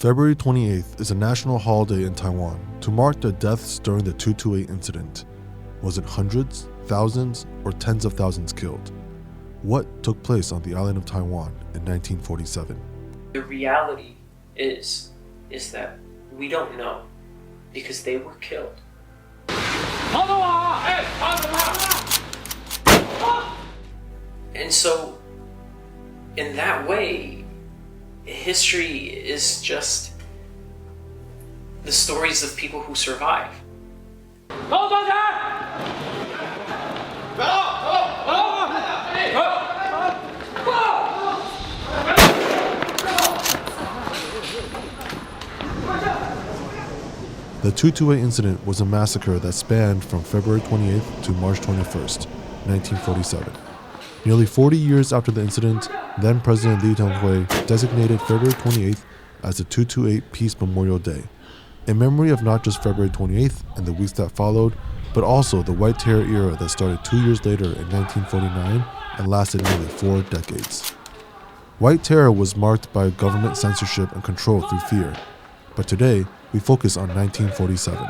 February 28th is a national holiday in Taiwan to mark the deaths during the 228 incident. Was it hundreds, thousands, or tens of thousands killed? What took place on the island of Taiwan in 1947? The reality is that we don't know because they were killed. And so, in that way, history is just the stories of people who survive. The 228 incident was a massacre that spanned from February 28th to March 21st, 1947. Nearly 40 years after the incident, then President Lee Teng-hui designated February 28th as the 228 Peace Memorial Day, in memory of not just February 28th and the weeks that followed, but also the White Terror era that started 2 years later in 1949 and lasted nearly 4 decades. White Terror was marked by government censorship and control through fear, but today we focus on 1947.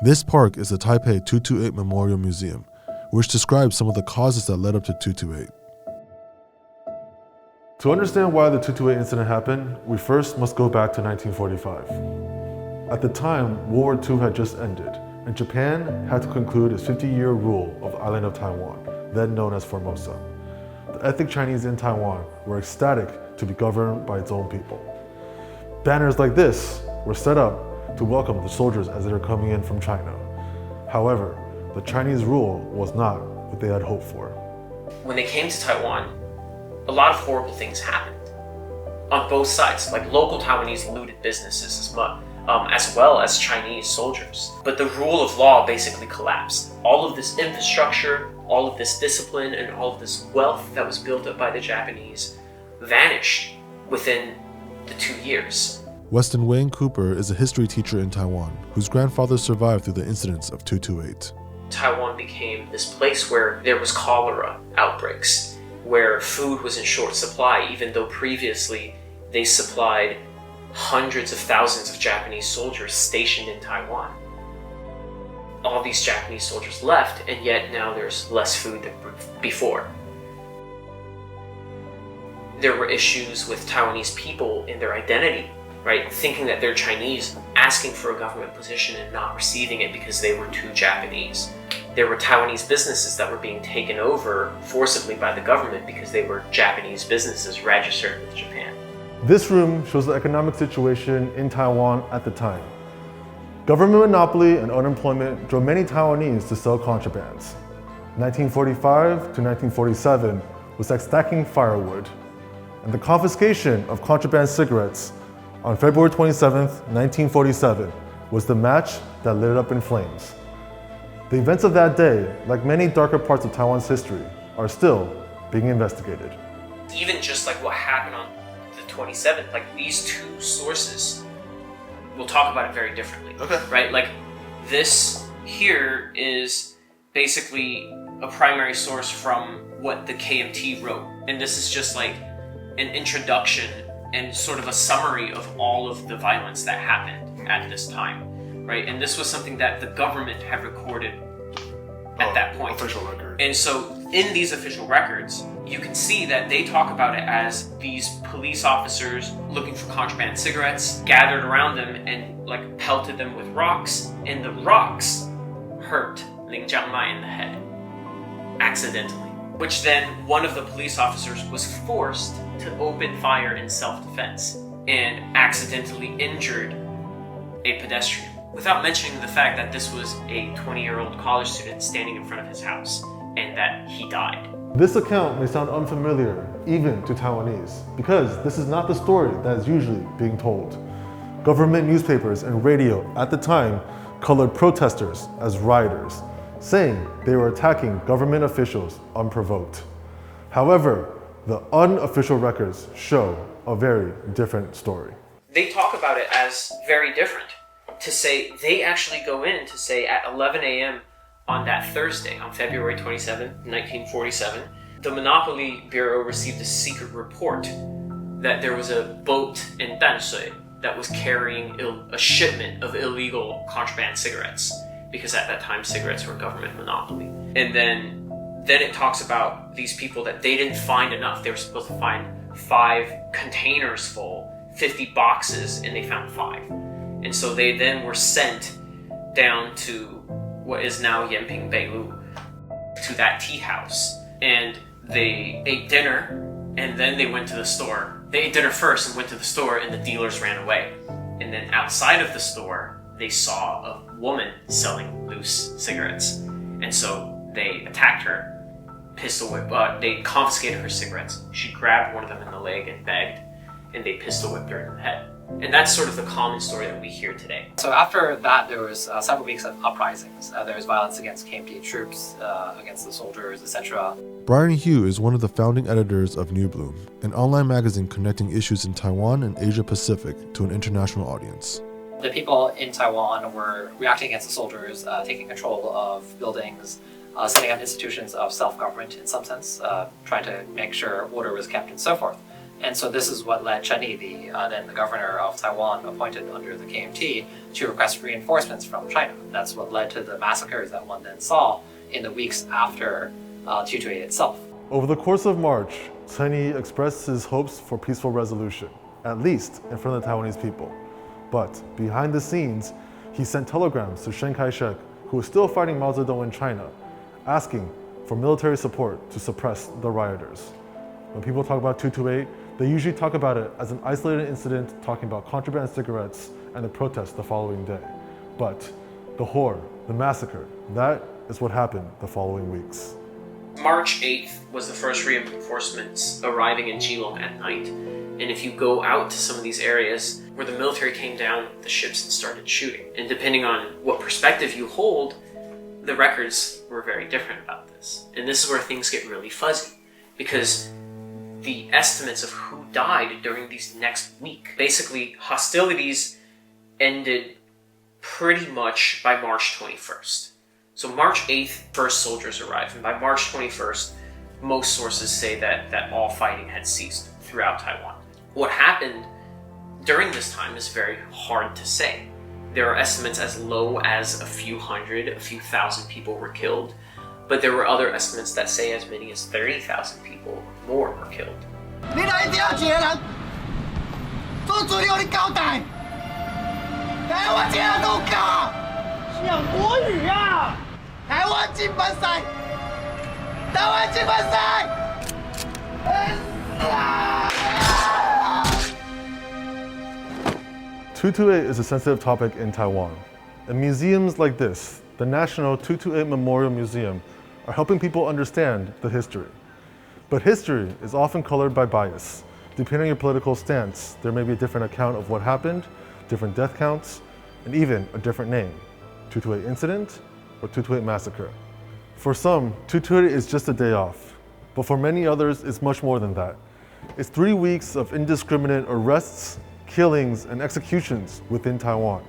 This park is the Taipei 228 Memorial Museum, which describes some of the causes that led up to 228. To understand why the 228 incident happened, we first must go back to 1945. At the time, World War II had just ended, and Japan had to conclude its 50-year rule of the island of Taiwan, then known as Formosa. The ethnic Chinese in Taiwan were ecstatic to be governed by its own people. Banners like this were set up to welcome the soldiers as they were coming in from China. However, the Chinese rule was not what they had hoped for. When they came to Taiwan, a lot of horrible things happened on both sides. Like local Taiwanese looted businesses as well as Chinese soldiers. But the rule of law basically collapsed. All of this infrastructure, all of this discipline, and all of this wealth that was built up by the Japanese vanished within the 2 years. Weston Wayne Cooper is a history teacher in Taiwan whose grandfather survived through the incidents of 228. Taiwan became this place where there was cholera outbreaks, where food was in short supply, even though previously they supplied hundreds of thousands of Japanese soldiers stationed in Taiwan. All these Japanese soldiers left, and yet now there's less food than before. There were issues with Taiwanese people in their identity, right? Thinking that they're Chinese, asking for a government position and not receiving it because they were too Japanese. There were Taiwanese businesses that were being taken over forcibly by the government because they were Japanese businesses registered with Japan. This room shows the economic situation in Taiwan at the time. Government monopoly and unemployment drove many Taiwanese to sell contrabands. 1945 to 1947 was like stacking firewood, and the confiscation of contraband cigarettes on February 27, 1947, was the match that lit it up in flames. The events of that day, like many darker parts of Taiwan's history, are still being investigated. Even just like what happened on the 27th, like these two sources, we'll talk about it very differently. Okay. Right? Like this here is basically a primary source from what the KMT wrote. And this is just like an introduction and sort of a summary of all of the violence that happened at this time, right? And this was something that the government had recorded at that point. Official record. And so in these official records, you can see that they talk about it as these police officers looking for contraband cigarettes gathered around them and like pelted them with rocks, and the rocks hurt Ling Jiangmai in the head, accidentally. Which then one of the police officers was forced to open fire in self-defense and accidentally injured a pedestrian. Without mentioning the fact that this was a 20-year-old college student standing in front of his house and that he died. This account may sound unfamiliar even to Taiwanese because this is not the story that is usually being told. Government newspapers and radio at the time colored protesters as rioters, saying they were attacking government officials unprovoked. However, the unofficial records show a very different story. They talk about it as very different. To say, they actually go in to say at 11 a.m. on that Thursday, on February 27, 1947, the Monopoly Bureau received a secret report that there was a boat in Danshui that was carrying a shipment of illegal contraband cigarettes, because at that time cigarettes were a government monopoly. And then it talks about these people that they didn't find enough. They were supposed to find 5 containers full, 50 boxes, and they found 5. And so they then were sent down to what is now Yanping Beilu, to that tea house. And they ate dinner, and then they went to the store. They ate dinner first and went to the store, and the dealers ran away. And then outside of the store, they saw a woman selling loose cigarettes. And so they attacked her, pistol whip. They confiscated her cigarettes. She grabbed one of them in the leg and begged, and they pistol whipped her in the head. And that's sort of the common story that we hear today. So after that, there was several weeks of uprisings. There was violence against KMT troops, against the soldiers, etc. Brian Hugh is one of the founding editors of New Bloom, an online magazine connecting issues in Taiwan and Asia Pacific to an international audience. The people in Taiwan were reacting against the soldiers, taking control of buildings, setting up institutions of self-government in some sense, trying to make sure order was kept and so forth. And so this is what led Chen Yi, then the governor of Taiwan, appointed under the KMT, to request reinforcements from China. That's what led to the massacres that one then saw in the weeks after 228 itself. Over the course of March, Chen Yi expressed his hopes for peaceful resolution, at least in front of the Taiwanese people. But behind the scenes, he sent telegrams to Chiang Kai-shek, who was still fighting Mao Zedong in China, asking for military support to suppress the rioters. When people talk about 228, they usually talk about it as an isolated incident, talking about contraband cigarettes and the protest the following day. But the horror, the massacre, that is what happened the following weeks. March 8th was the first reinforcements arriving in Geelong at night. And if you go out to some of these areas where the military came down the ships and started shooting, and depending on what perspective you hold, the records were very different about this. And this is where things get really fuzzy, because the estimates of who died during these next week, basically hostilities ended pretty much by March 21st. So March 8th, first soldiers arrived, and by March 21st, most sources say that all fighting had ceased throughout Taiwan. What happened during this time is very hard to say. There are estimates as low as a few hundred, a few thousand people were killed, but there were other estimates that say as many as 30,000 people or more were killed. 你来一定要一个人做主流的交代，台湾这样都搞，讲国语啊！台湾金盘赛，台湾金盘赛，228 is a sensitive topic in Taiwan, and museums like this, the National 228 Memorial Museum, are helping people understand the history. But history is often colored by bias. Depending on your political stance, there may be a different account of what happened, different death counts, and even a different name, 228 incident or 228 massacre. For some, 228 is just a day off, but for many others, it's much more than that. It's 3 weeks of indiscriminate arrests, killings, and executions within Taiwan.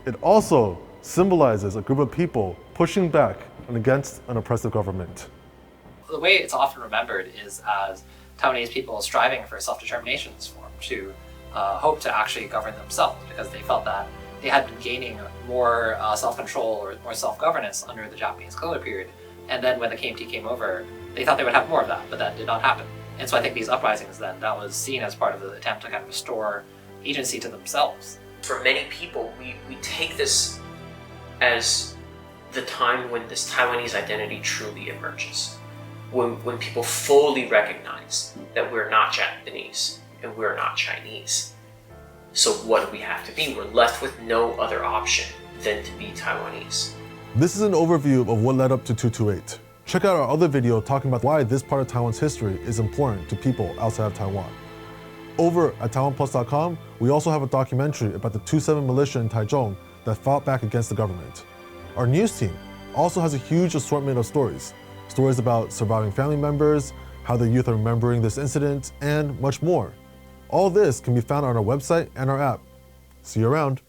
It also symbolizes a group of people pushing back against an oppressive government. The way it's often remembered is as Taiwanese people striving for self-determination in this form, to hope to actually govern themselves, because they felt that they had been gaining more self-control or more self-governance under the Japanese colonial period. And then when the KMT came over, they thought they would have more of that, but that did not happen. And so I think these uprisings then, that was seen as part of the attempt to kind of restore agency to themselves. For many people, we take this as the time when this Taiwanese identity truly emerges. When people fully recognize that we're not Japanese and we're not Chinese. So what do we have to be? We're left with no other option than to be Taiwanese. This is an overview of what led up to 228. Check out our other video talking about why this part of Taiwan's history is important to people outside of Taiwan. Over at TaiwanPlus.com, we also have a documentary about the 2-7 militia in Taichung that fought back against the government. Our news team also has a huge assortment of stories. Stories about surviving family members, how the youth are remembering this incident, and much more. All this can be found on our website and our app. See you around.